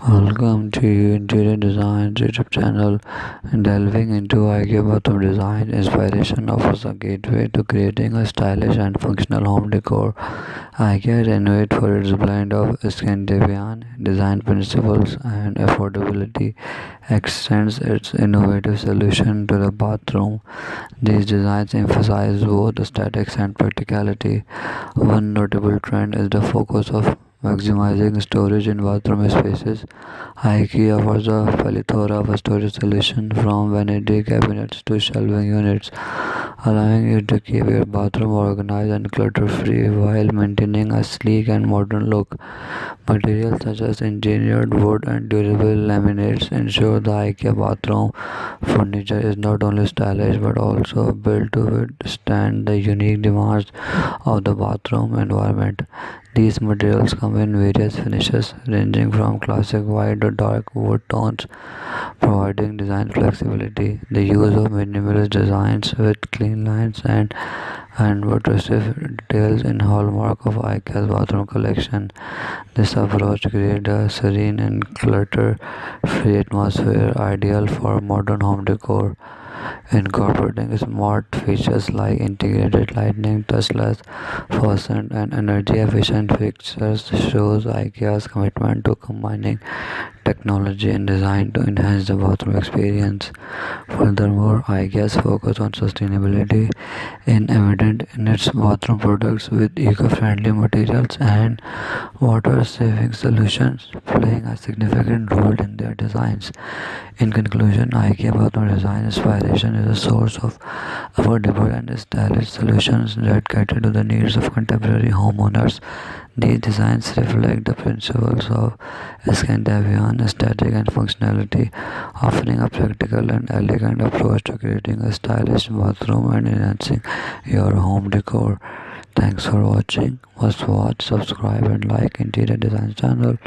Welcome to Interior Design YouTube channel. Delving into IKEA bathroom design inspiration offers a gateway to creating a stylish and functional home decor. IKEA is renowned for its blend of Scandinavian design principles and affordability, extends its innovative solution to the bathroom. These designs emphasize both aesthetics and practicality. One notable trend is the focus of maximizing storage in bathroom spaces. IKEA offers a plethora of storage solutions from vanity cabinets to shelving units, allowing you to keep your bathroom organized and clutter-free while maintaining a sleek and modern look. Materials such as engineered wood and durable laminates ensure the IKEA bathroom furniture is not only stylish but also built to withstand the unique demands of the bathroom environment. These materials come in various finishes, ranging from classic white to dark wood tones, providing design flexibility. The use of minimalist designs with clean lines and unobtrusive details in hallmark of IKEA's bathroom collection. This approach creates a serene and clutter-free atmosphere ideal for modern home decor. Incorporating smart features like integrated lighting, touchless faucets, and energy-efficient fixtures shows IKEA's commitment to combining technology and design to enhance the bathroom experience. Furthermore, IKEA's focus on sustainability is evident in its bathroom products with eco-friendly materials and water-saving solutions playing a significant role in their designs. In conclusion, IKEA bathroom design inspiration is a source of affordable and stylish solutions that cater to the needs of contemporary homeowners. These designs reflect the principles of Scandinavian aesthetic and functionality, offering a practical and elegant approach to creating a stylish bathroom and enhancing your home decor. Thanks for watching. Must watch, subscribe, and like Interior Design channel.